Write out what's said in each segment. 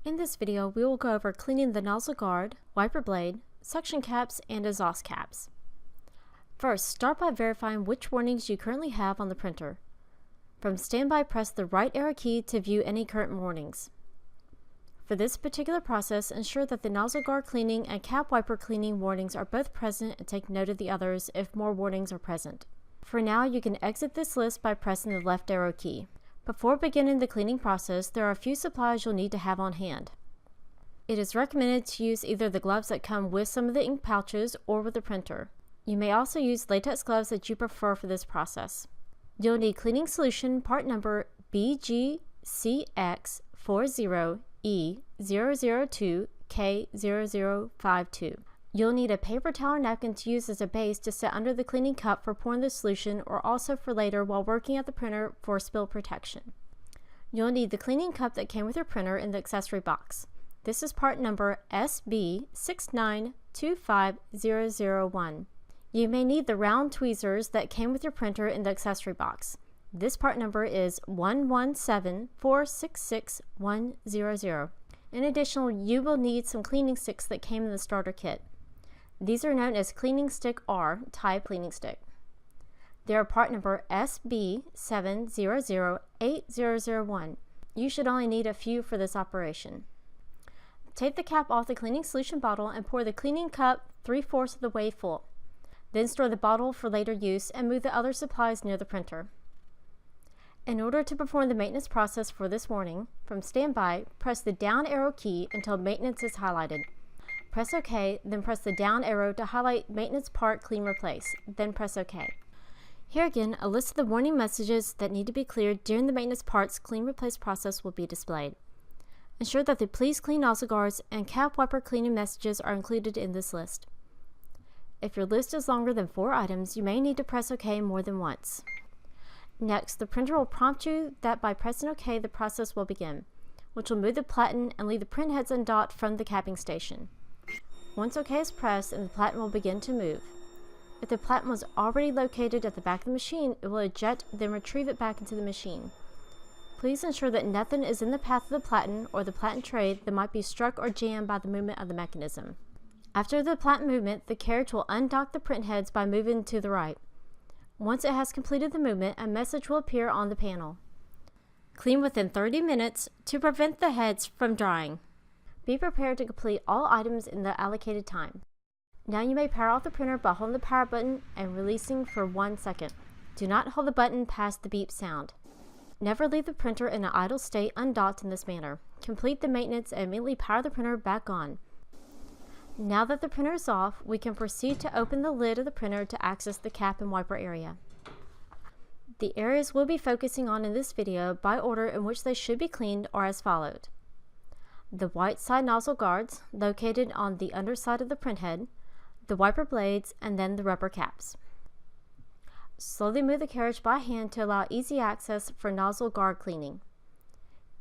In this video, we will go over cleaning the nozzle guard, wiper blade, suction caps, and exhaust caps. First, start by verifying which warnings you currently have on the printer. From standby, press the right arrow key to view any current warnings. For this particular process, ensure that the nozzle guard cleaning and cap wiper cleaning warnings are both present and take note of the others if more warnings are present. For now, you can exit this list by pressing the left arrow key. Before beginning the cleaning process, there are a few supplies you'll need to have on hand. It is recommended to use either the gloves that come with some of the ink pouches or with the printer. You may also use latex gloves that you prefer for this process. You'll need cleaning solution part number BGCX40E002K0052. You'll need a paper towel or napkin to use as a base to set under the cleaning cup for pouring the solution, or also for later while working at the printer for spill protection. You'll need the cleaning cup that came with your printer in the accessory box. This is part number SB6925001. You may need the round tweezers that came with your printer in the accessory box. This part number is 1174661100. In addition, you will need some cleaning sticks that came in the starter kit. These are known as Cleaning Stick R type cleaning stick. They are part number SB7008001. You should only need a few for this operation. Take the cap off the cleaning solution bottle and pour the cleaning cup 3/4 of the way full. Then store the bottle for later use and move the other supplies near the printer. In order to perform the maintenance process for this warning, from standby, press the down arrow key until maintenance is highlighted. Press OK, then press the down arrow to highlight maintenance part clean replace, then press OK. Here again, a list of the warning messages that need to be cleared during the maintenance parts clean replace process will be displayed. Ensure that the please clean nozzle guards and cap wiper cleaning messages are included in this list. If your list is longer than 4 items, you may need to press OK more than once. Next, the printer will prompt you that by pressing OK, the process will begin, which will move the platen and leave the print heads undocked from the capping station. Once OK is pressed, and the platen will begin to move. If the platen was already located at the back of the machine, it will eject, then retrieve it back into the machine. Please ensure that nothing is in the path of the platen or the platen tray that might be struck or jammed by the movement of the mechanism. After the platen movement, the carriage will undock the print heads by moving to the right. Once it has completed the movement, a message will appear on the panel. Clean within 30 minutes to prevent the heads from drying. Be prepared to complete all items in the allocated time. Now you may power off the printer by holding the power button and releasing for 1 second. Do not hold the button past the beep sound. Never leave the printer in an idle state undocked in this manner. Complete the maintenance and immediately power the printer back on. Now that the printer is off, we can proceed to open the lid of the printer to access the cap and wiper area. The areas we'll be focusing on in this video by order in which they should be cleaned are as followed. The white side nozzle guards, located on the underside of the print head, the wiper blades, and then the rubber caps. Slowly move the carriage by hand to allow easy access for nozzle guard cleaning.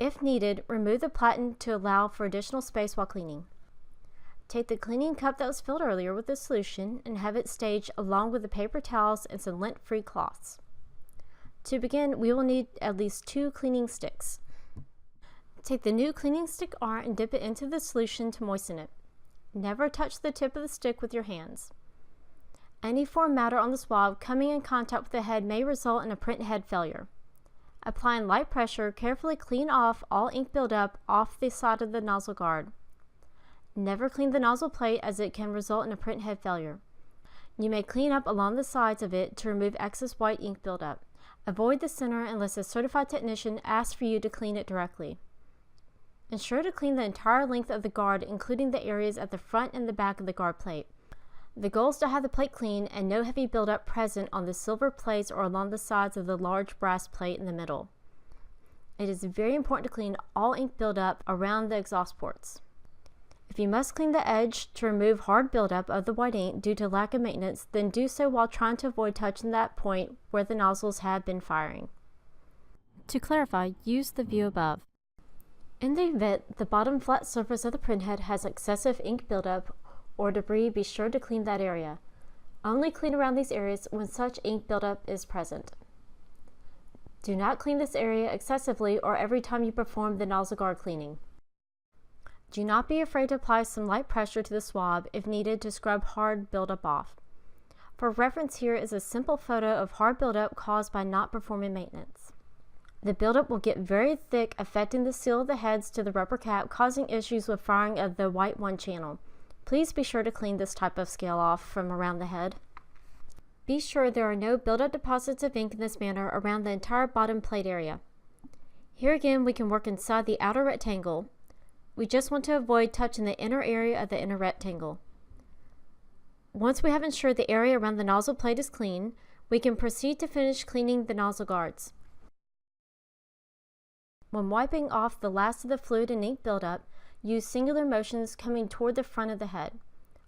If needed, remove the platen to allow for additional space while cleaning. Take the cleaning cup that was filled earlier with the solution and have it staged along with the paper towels and some lint-free cloths. To begin, we will need at least 2 cleaning sticks. Take the new cleaning stick R and dip it into the solution to moisten it. Never touch the tip of the stick with your hands. Any foreign matter on the swab coming in contact with the head may result in a print head failure. Applying light pressure, carefully clean off all ink buildup off the side of the nozzle guard. Never clean the nozzle plate as it can result in a print head failure. You may clean up along the sides of it to remove excess white ink buildup. Avoid the center unless a certified technician asks for you to clean it directly. Ensure to clean the entire length of the guard, including the areas at the front and the back of the guard plate. The goal is to have the plate clean and no heavy buildup present on the silver plates or along the sides of the large brass plate in the middle. It is very important to clean all ink buildup around the exhaust ports. If you must clean the edge to remove hard buildup of the white ink due to lack of maintenance, then do so while trying to avoid touching that point where the nozzles have been firing. To clarify, use the view above. In the event the bottom flat surface of the printhead has excessive ink buildup or debris, be sure to clean that area. Only clean around these areas when such ink buildup is present. Do not clean this area excessively or every time you perform the nozzle guard cleaning. Do not be afraid to apply some light pressure to the swab if needed to scrub hard buildup off. For reference, here is a simple photo of hard buildup caused by not performing maintenance. The buildup will get very thick, affecting the seal of the heads to the rubber cap, causing issues with firing of the white 1 channel. Please be sure to clean this type of scale off from around the head. Be sure there are no buildup deposits of ink in this manner around the entire bottom plate area. Here again, we can work inside the outer rectangle. We just want to avoid touching the inner area of the inner rectangle. Once we have ensured the area around the nozzle plate is clean, we can proceed to finish cleaning the nozzle guards. When wiping off the last of the fluid and ink buildup, use singular motions coming toward the front of the head.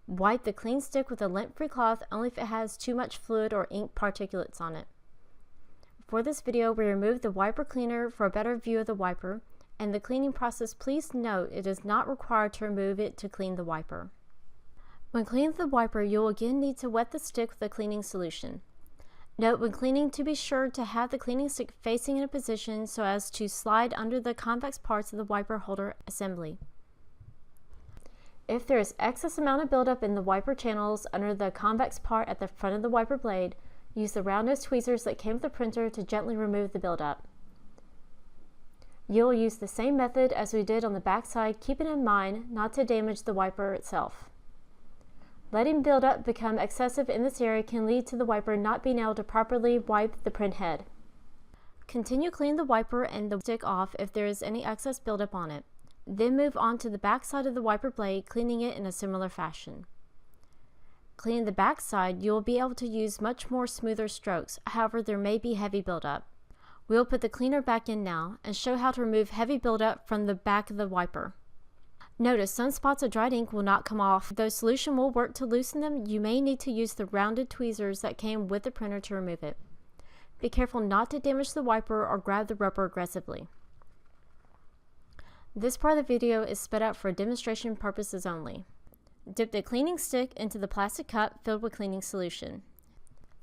Wipe the clean stick with a lint-free cloth only if it has too much fluid or ink particulates on it. For this video, we removed the wiper cleaner for a better view of the wiper, and the cleaning process, please note it is not required to remove it to clean the wiper. When cleaning the wiper, you will again need to wet the stick with a cleaning solution. Note when cleaning to be sure to have the cleaning stick facing in a position so as to slide under the convex parts of the wiper holder assembly. If there is excess amount of buildup in the wiper channels under the convex part at the front of the wiper blade, use the round nose tweezers that came with the printer to gently remove the buildup. You will use the same method as we did on the back side, keeping in mind not to damage the wiper itself. Letting buildup become excessive in this area can lead to the wiper not being able to properly wipe the print head. Continue cleaning the wiper and the stick off if there is any excess buildup on it. Then move on to the back side of the wiper blade, cleaning it in a similar fashion. Cleaning the back side, you will be able to use much more smoother strokes, however there may be heavy buildup. We will put the cleaner back in now and show how to remove heavy buildup from the back of the wiper. Notice some spots of dried ink will not come off. Though solution will work to loosen them, you may need to use the rounded tweezers that came with the printer to remove it. Be careful not to damage the wiper or grab the rubber aggressively. This part of the video is sped up for demonstration purposes only. Dip the cleaning stick into the plastic cup filled with cleaning solution.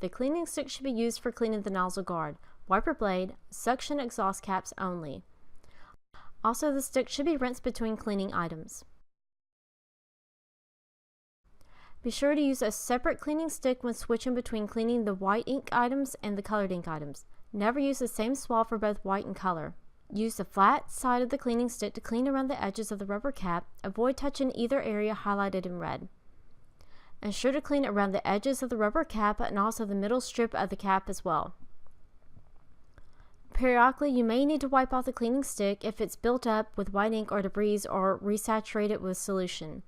The cleaning stick should be used for cleaning the nozzle guard, wiper blade, suction exhaust caps only. Also, the stick should be rinsed between cleaning items. Be sure to use a separate cleaning stick when switching between cleaning the white ink items and the colored ink items. Never use the same swab for both white and color. Use the flat side of the cleaning stick to clean around the edges of the rubber cap. Avoid touching either area highlighted in red. Ensure to clean around the edges of the rubber cap and also the middle strip of the cap as well. Periodically, you may need to wipe off the cleaning stick if it's built up with white ink or debris or resaturate it with solution.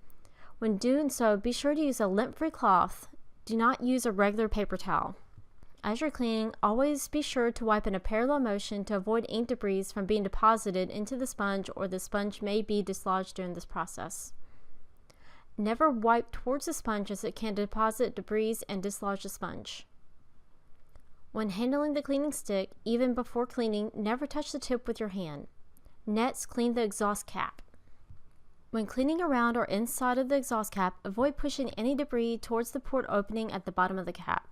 When doing so, be sure to use a lint-free cloth. Do not use a regular paper towel. As you're cleaning, always be sure to wipe in a parallel motion to avoid ink debris from being deposited into the sponge, or the sponge may be dislodged during this process. Never wipe towards the sponge as it can deposit debris and dislodge the sponge. When handling the cleaning stick, even before cleaning, never touch the tip with your hand. Next, clean the exhaust cap. When cleaning around or inside of the exhaust cap, avoid pushing any debris towards the port opening at the bottom of the cap.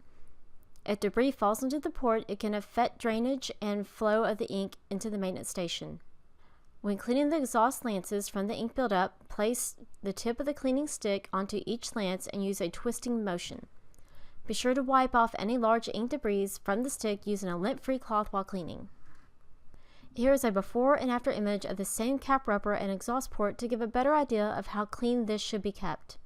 If debris falls into the port, it can affect drainage and flow of the ink into the maintenance station. When cleaning the exhaust lances from the ink buildup, place the tip of the cleaning stick onto each lance and use a twisting motion. Be sure to wipe off any large ink debris from the stick using a lint-free cloth while cleaning. Here is a before and after image of the same cap rubber and exhaust port to give a better idea of how clean this should be kept.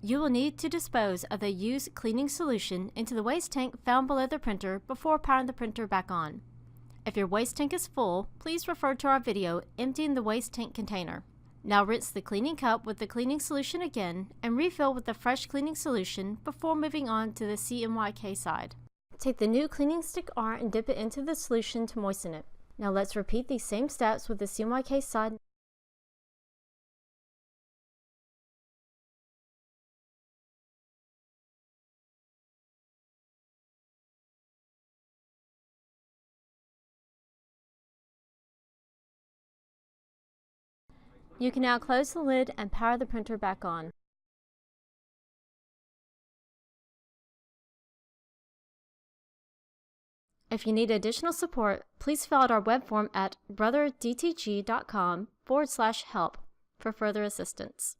You will need to dispose of the used cleaning solution into the waste tank found below the printer before powering the printer back on. If your waste tank is full, please refer to our video emptying the waste tank container. Now rinse the cleaning cup with the cleaning solution again and refill with the fresh cleaning solution before moving on to the CMYK side. Take the new cleaning stick R and dip it into the solution to moisten it. Now let's repeat these same steps with the CMYK side. You can now close the lid and power the printer back on. If you need additional support, please fill out our web form at brotherdtg.com/help. for further assistance.